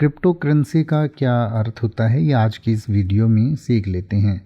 Crypto currency का क्या अर्थ होता है ये आज की इस वीडियो में सीख लेते हैं।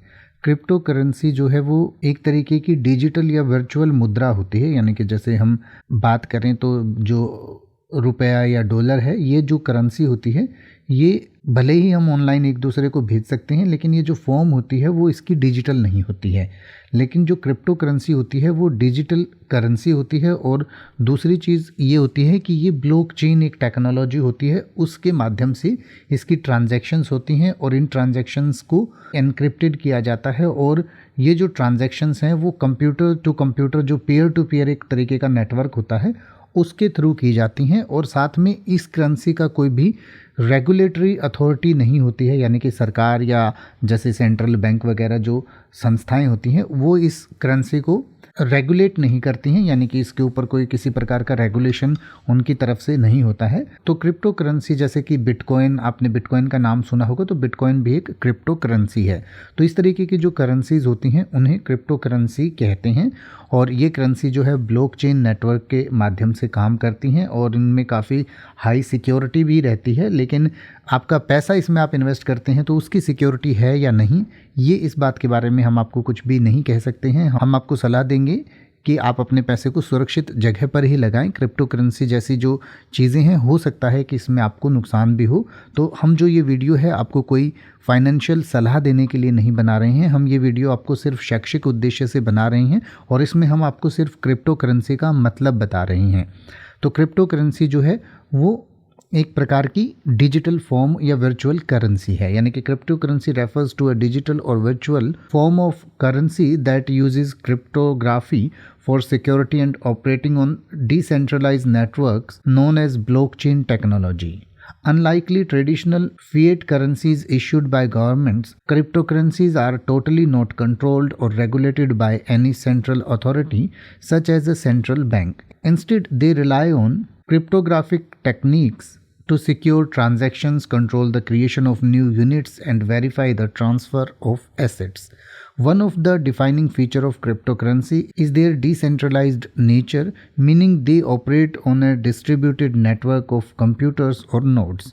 क्रिप्टो करेंसी जो है वो एक तरीके की डिजिटल या वर्चुअल मुद्रा होती है, यानी कि जैसे हम बात करें तो जो रुपया या डॉलर है, ये जो करेंसी होती है ये भले ही हम ऑनलाइन एक दूसरे को भेज सकते हैं, लेकिन ये जो फॉर्म होती है वो इसकी डिजिटल नहीं होती है। लेकिन जो क्रिप्टो करेंसी होती है वो डिजिटल करेंसी होती है। और दूसरी चीज़ ये होती है कि ये ब्लॉकचेन एक टेक्नोलॉजी होती है, उसके माध्यम से इसकी ट्रांजैक्शंस होती हैं और इन ट्रांजैक्शंस को एनक्रिप्टेड किया जाता है। और ये जो ट्रांजैक्शंस हैं वो कंप्यूटर टू कंप्यूटर, जो पीयर टू पीयर एक तरीके का नेटवर्क होता है, उसके थ्रू की जाती हैं। और साथ में इस करेंसी का कोई भी रेगुलेटरी अथॉरिटी नहीं होती है, यानी कि सरकार या जैसे सेंट्रल बैंक वगैरह जो संस्थाएं होती हैं वो इस करेंसी को रेगुलेट नहीं करती हैं, यानी कि इसके ऊपर कोई किसी प्रकार का रेगुलेशन उनकी तरफ से नहीं होता है। तो क्रिप्टो करेंसी जैसे कि बिटकॉइन, आपने बिटकॉइन का नाम सुना होगा, तो बिटकॉइन भी एक क्रिप्टो करेंसी है। तो इस तरीके की जो करेंसीज होती हैं उन्हें क्रिप्टो करेंसी कहते हैं। और ये करेंसी जो है ब्लॉकचेन नेटवर्क के माध्यम से काम करती हैं और इनमें काफ़ी हाई सिक्योरिटी भी रहती है। लेकिन आपका पैसा इसमें आप इन्वेस्ट करते हैं तो उसकी सिक्योरिटी है या नहीं, ये इस बात के बारे में हम आपको कुछ भी नहीं कह सकते हैं। हम आपको सलाह देंगे कि आप अपने पैसे को सुरक्षित जगह पर ही लगाएं। क्रिप्टो करेंसी जैसी जो चीज़ें हैं, हो सकता है कि इसमें आपको नुकसान भी हो। तो हम जो ये वीडियो है आपको कोई फाइनेंशियल सलाह देने के लिए नहीं बना रहे हैं। हम ये वीडियो आपको सिर्फ शैक्षिक उद्देश्य से बना रहे हैं और इसमें हम आपको सिर्फ क्रिप्टो करेंसी का मतलब बता रहे हैं। तो क्रिप्टो करेंसी जो है वो एक प्रकार की डिजिटल फॉर्म या वर्चुअल करेंसी है, यानी कि crypto currency refers to a digital और virtual form of currency that uses cryptography for security and operating on decentralized networks known as blockchain technology. Unlike traditional fiat currencies issued by governments, cryptocurrencies are totally not controlled or regulated by any central authority such as a central bank. Instead, they rely on cryptographic techniques to secure transactions, control the creation of new units, and verify the transfer of assets. One of the defining features of cryptocurrency is their decentralized nature, meaning they operate on a distributed network of computers or nodes.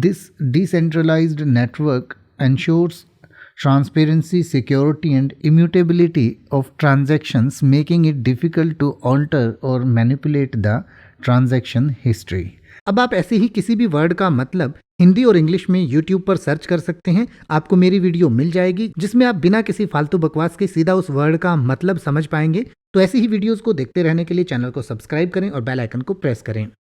This decentralized network ensures transparency, security, and immutability of transactions, making it difficult to alter or manipulate the transaction history. अब आप ऐसे ही किसी भी word का मतलब हिंदी और English में YouTube पर सर्च कर सकते हैं। आपको मेरी वीडियो मिल जाएगी जिसमें आप बिना किसी फालतू बकवास के सीधा उस वर्ड का मतलब समझ पाएंगे। तो ऐसी ही वीडियोस को देखते रहने के लिए चैनल को सब्सक्राइब करें और बेल आइकन को प्रेस करें।